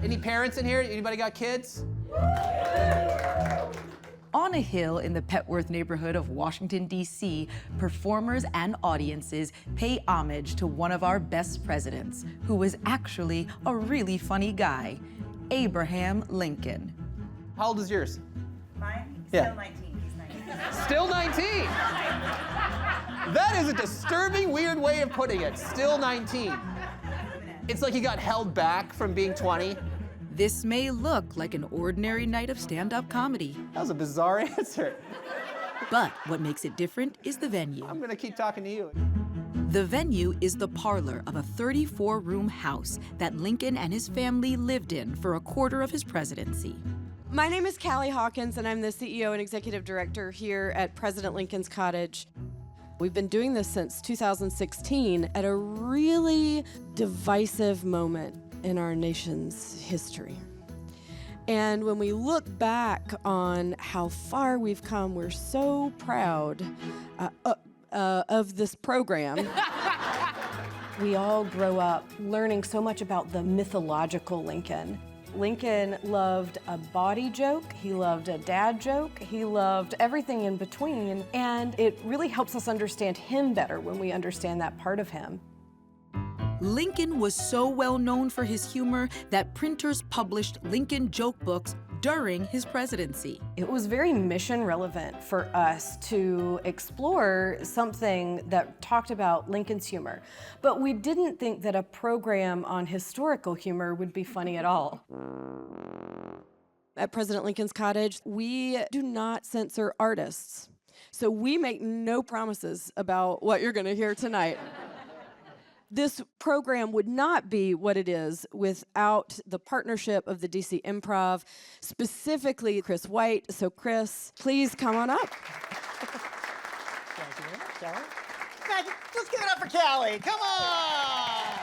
Any parents in here? Anybody got kids? On a hill in the Petworth neighborhood of Washington, D.C., performers and audiences pay homage to one of our best presidents, who was actually a really funny guy, Abraham Lincoln. How old is yours? Mine? Yeah. Still 19. He's 19. Still 19. That is a disturbing, weird way of putting it. Still 19. It's like he got held back from being 20. This may look like an ordinary night of stand-up comedy. That was a bizarre answer. But what makes it different is the venue. I'm gonna keep talking to you. The venue is the parlor of a 34-room house that Lincoln and his family lived in for a quarter of his presidency. My name is Callie Hawkins, and I'm the CEO and Executive Director here at President Lincoln's Cottage. We've been doing this since 2016 at a really divisive moment in our nation's history. And when we look back on how far we've come, we're so proud of this program. We all grow up learning so much about the mythological Lincoln. Lincoln loved a body joke, he loved a dad joke, he loved everything in between, and it really helps us understand him better when we understand that part of him. Lincoln was so well known for his humor that printers published Lincoln joke books during his presidency. It was very mission relevant for us to explore something that talked about Lincoln's humor, but we didn't think that a program on historical humor would be funny at all. At President Lincoln's Cottage, we do not censor artists, so we make no promises about what you're gonna hear tonight. This program would not be what it is without the partnership of the DC Improv, specifically Chris White. So Chris, please come on up. Thank you very much, Callie. Guys, let's give it up for Callie. Come on!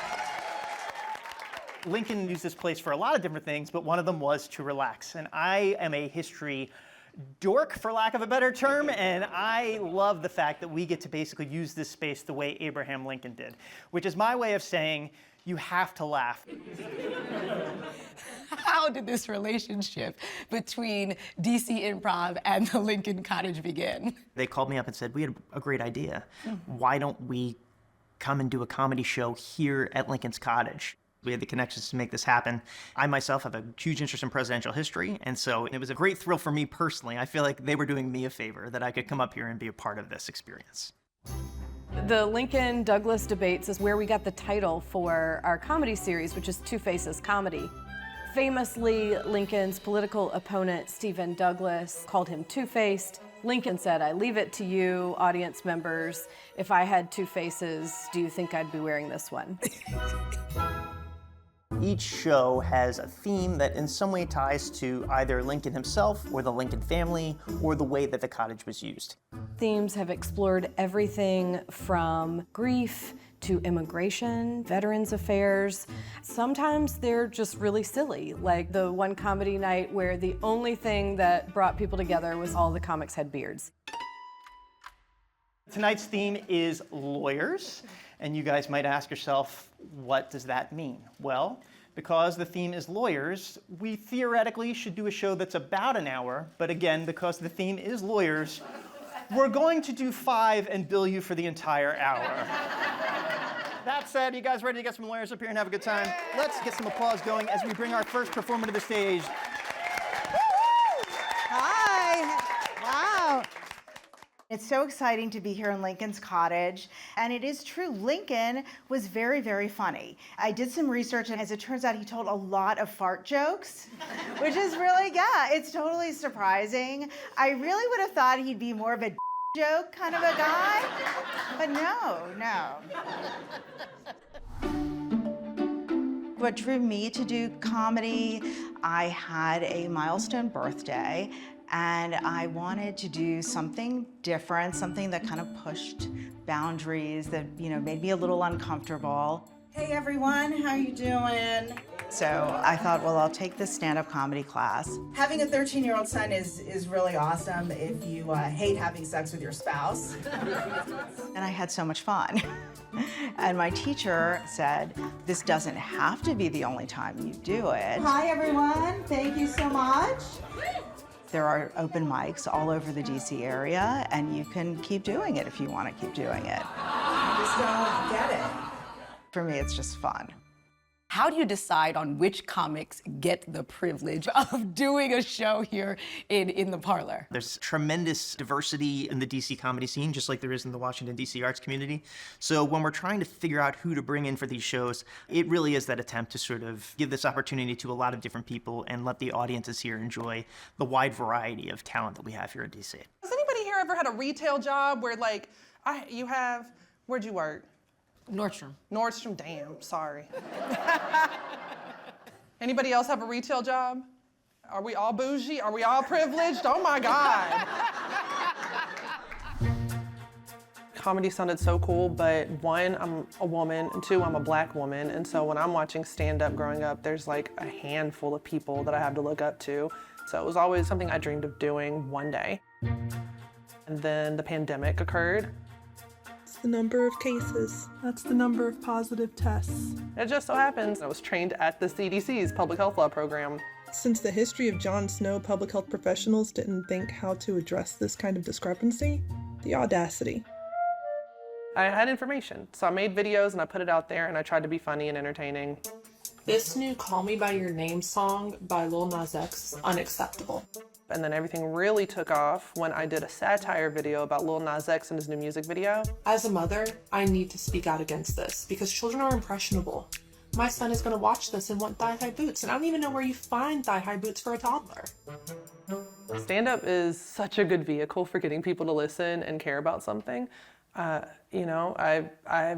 Lincoln used this place for a lot of different things, but one of them was to relax. And I am a history dork, for lack of a better term, and I love the fact that we get to basically use this space the way Abraham Lincoln did, which is my way of saying you have to laugh. How did this relationship between DC Improv and the Lincoln Cottage begin? They called me up and said, we had a great idea. Why don't we come and do a comedy show here at Lincoln's Cottage? We had the connections to make this happen. I myself have a huge interest in presidential history, and so it was a great thrill for me personally. I feel like they were doing me a favor that I could come up here and be a part of this experience. The Lincoln-Douglas debates is where we got the title for our comedy series, which is Two Faces Comedy. Famously, Lincoln's political opponent, Stephen Douglas, called him two-faced. Lincoln said, I leave it to you, audience members. If I had two faces, do you think I'd be wearing this one? Each show has a theme that in some way ties to either Lincoln himself or the Lincoln family or the way that the cottage was used. Themes have explored everything from grief to immigration, veterans affairs. Sometimes they're just really silly, like the one comedy night where the only thing that brought people together was all the comics had beards. Tonight's theme is lawyers, and you guys might ask yourself, what does that mean? Well, because the theme is lawyers, we theoretically should do a show that's about an hour, but again, because the theme is lawyers, we're going to do 5 and bill you for the entire hour. That said, you guys ready to get some lawyers up here and have a good time? Let's get some applause going as we bring our first performer to the stage. Hi. Wow. It's so exciting to be here in Lincoln's Cottage. And it is true, Lincoln was very, very funny. I did some research, and as it turns out, he told a lot of fart jokes, which is really, yeah, it's totally surprising. I really would have thought he'd be more of a joke kind of a guy, but no. What drew me to do comedy, I had a milestone birthday, and I wanted to do something different, something that kind of pushed boundaries, that made me a little uncomfortable. Hey everyone, how you doing? So I thought, well, I'll take this stand-up comedy class. Having a 13-year-old son is really awesome if you hate having sex with your spouse. And I had so much fun. And my teacher said, this doesn't have to be the only time you do it. Hi, everyone. Thank you so much. There are open mics all over the DC area, and you can keep doing it if you want to keep doing it. I just don't get it. For me, it's just fun. How do you decide on which comics get the privilege of doing a show here in the parlor? There's tremendous diversity in the DC comedy scene, just like there is in the Washington, DC arts community. So when we're trying to figure out who to bring in for these shows, it really is that attempt to sort of give this opportunity to a lot of different people and let the audiences here enjoy the wide variety of talent that we have here in DC. Has anybody here ever had a retail job where, like, where'd you work? Nordstrom. Nordstrom, damn, sorry. Anybody else have a retail job? Are we all bougie? Are we all privileged? Oh my God. Comedy sounded so cool, but one, I'm a woman, and two, I'm a Black woman, and so when I'm watching stand-up growing up, there's like a handful of people that I have to look up to. So it was always something I dreamed of doing one day. And then the pandemic occurred. The number of cases. That's the number of positive tests. It just so happens I was trained at the CDC's public health law program. Since the history of Jon Snow, public health professionals didn't think how to address this kind of discrepancy. The audacity. I had information, so I made videos and I put it out there and I tried to be funny and entertaining. This new Call Me By Your Name song by Lil Nas X is unacceptable. And then everything really took off when I did a satire video about Lil Nas X and his new music video. As a mother, I need to speak out against this because children are impressionable. My son is going to watch this and want thigh-high boots, and I don't even know where you find thigh-high boots for a toddler. Stand-up is such a good vehicle for getting people to listen and care about something. You know, I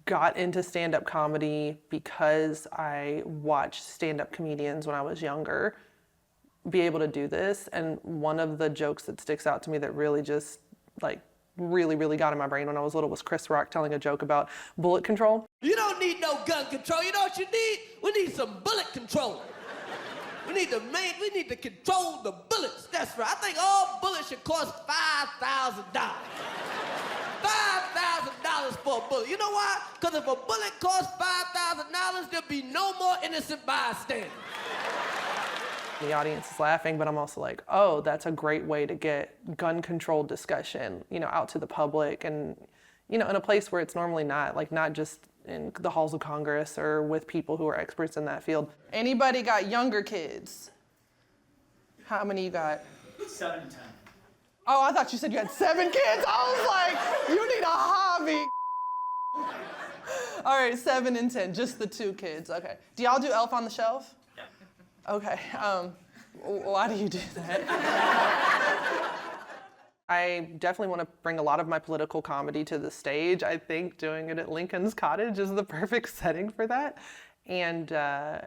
got into stand-up comedy because I watched stand-up comedians when I was younger be able to do this, and one of the jokes that sticks out to me that really just really got in my brain when I was little was Chris Rock telling a joke about bullet control. You don't need no gun control. You know what you need? We need some bullet control. We need to control the bullets. That's right. I think all bullets should cost $5,000. $5,000 for a bullet. You know why? Because if a bullet costs $5,000, there'll be no more innocent bystanders. The audience is laughing, but I'm also like, oh, that's a great way to get gun control discussion, you know, out to the public and, you know, in a place where it's normally not, like not just in the halls of Congress or with people who are experts in that field. Anybody got younger kids? How many you got? 7 and 10. Oh, I thought you said you had 7 kids. I was like, you need a hobby. All right, 7 and 10, just the 2 kids, okay. Do y'all do Elf on the Shelf? Okay, why do you do that? I definitely want to bring a lot of my political comedy to the stage. I think doing it at Lincoln's Cottage is the perfect setting for that. And,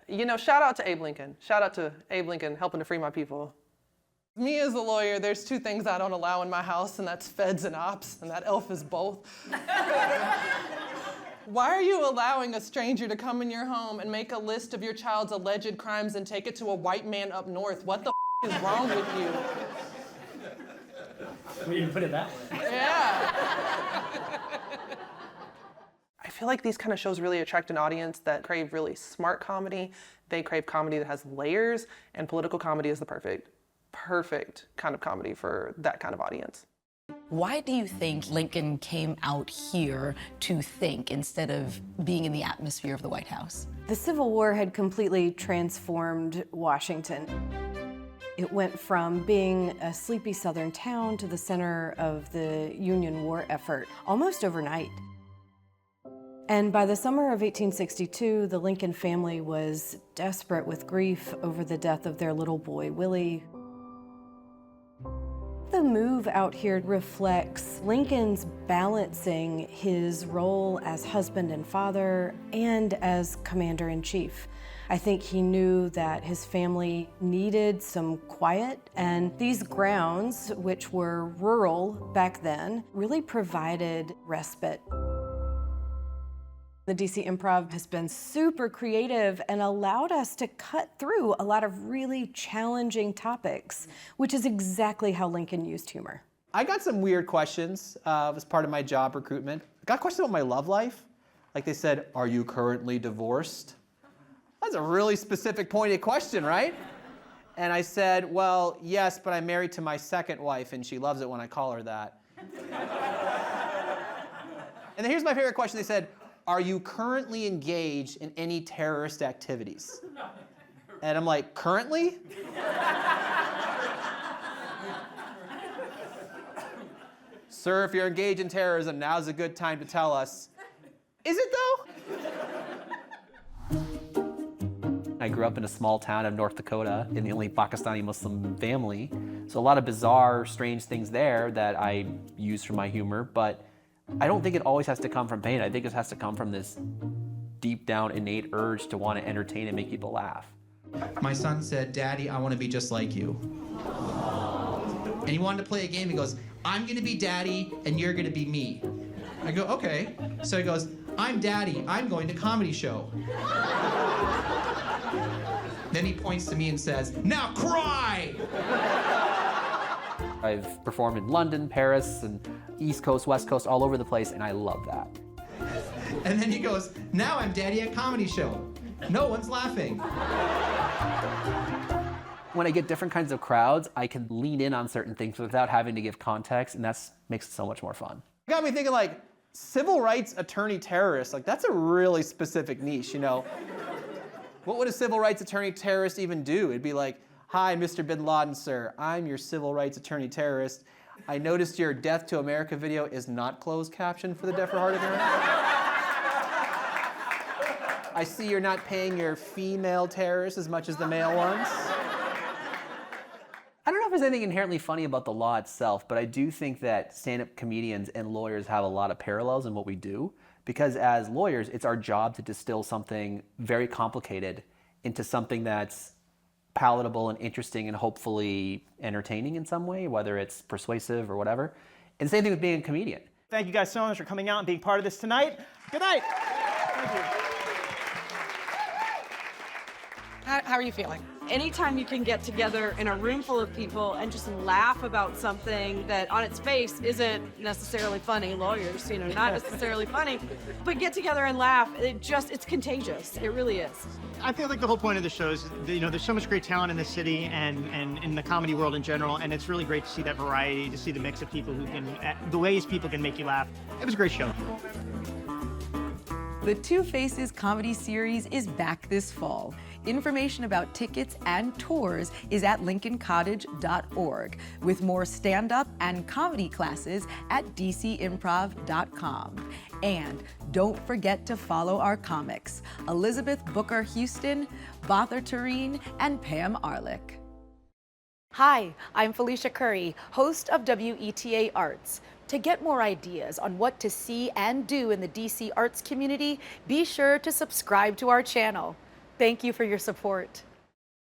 you know, shout out to Abe Lincoln. Shout out to Abe Lincoln helping to free my people. Me as a lawyer, there's 2 things I don't allow in my house, and that's feds and ops, and that elf is both. Why are you allowing a stranger to come in your home and make a list of your child's alleged crimes and take it to a white man up north? What the is wrong with you? We didn't put it that way. Yeah. I feel like these kind of shows really attract an audience that crave really smart comedy. They crave comedy that has layers, and political comedy is the perfect kind of comedy for that kind of audience. Why do you think Lincoln came out here to think instead of being in the atmosphere of the White House? The Civil War had completely transformed Washington. It went from being a sleepy southern town to the center of the Union war effort almost overnight. And by the summer of 1862, the Lincoln family was desperate with grief over the death of their little boy, Willie. The move out here reflects Lincoln's balancing his role as husband and father and as commander-in-chief. I think he knew that his family needed some quiet, and these grounds, which were rural back then, really provided respite. The DC Improv has been super creative and allowed us to cut through a lot of really challenging topics, which is exactly how Lincoln used humor. I got some weird questions as part of my job recruitment. I got questions about my love life. Like they said, are you currently divorced? That's a really specific, pointed question, right? And I said, well, yes, but I'm married to my second wife, and she loves it when I call her that. And then here's my favorite question. They said, are you currently engaged in any terrorist activities? And I'm like, currently? Sir, if you're engaged in terrorism, now's a good time to tell us. Is it though? I grew up in a small town of North Dakota in the only Pakistani Muslim family. So a lot of bizarre, strange things there that I use for my humor, but I don't think it always has to come from pain. I think it has to come from this deep down innate urge to want to entertain and make people laugh. My son said, Daddy, I want to be just like you. And he wanted to play a game. He goes, I'm going to be Daddy and you're going to be me. I go, okay. So he goes, I'm Daddy, I'm going to comedy show. Then he points to me and says, now cry! I've performed in London, Paris, and East Coast, West Coast, all over the place, and I love that. And then he goes, now I'm Daddy at comedy show. No one's laughing. When I get different kinds of crowds, I can lean in on certain things without having to give context, and that makes it so much more fun. It got me thinking, like, civil rights attorney terrorist, like, that's a really specific niche, you know? What would a civil rights attorney terrorist even do? It'd be like, hi, Mr. Bin Laden, sir. I'm your civil rights attorney terrorist. I noticed your Death to America video is not closed captioned for the deaf or hard of hearing. I see you're not paying your female terrorists as much as the male ones. I don't know if there's anything inherently funny about the law itself, but I do think that stand-up comedians and lawyers have a lot of parallels in what we do, because as lawyers, it's our job to distill something very complicated into something that's palatable and interesting and hopefully entertaining in some way, whether it's persuasive or whatever. And the same thing with being a comedian. Thank you guys so much for coming out and being part of this tonight. Good night. Thank you. How are you feeling? Anytime you can get together in a room full of people and just laugh about something that on its face isn't necessarily funny, lawyers, you know, not necessarily funny, but get together and laugh, it's contagious. It really is. I feel like the whole point of the show is, you know, there's so much great talent in the city and in the comedy world in general, and it's really great to see that variety, to see the mix of people who can, the ways people can make you laugh. It was a great show. The Two Faces comedy series is back this fall. Information about tickets and tours is at lincolncottage.org, with more stand-up and comedy classes at dcimprov.com. And don't forget to follow our comics, Elizabeth Booker Houston, Bother Tureen, and Pam Arlick. Hi, I'm Felicia Curry, host of WETA Arts. To get more ideas on what to see and do in the DC arts community, be sure to subscribe to our channel. Thank you for your support.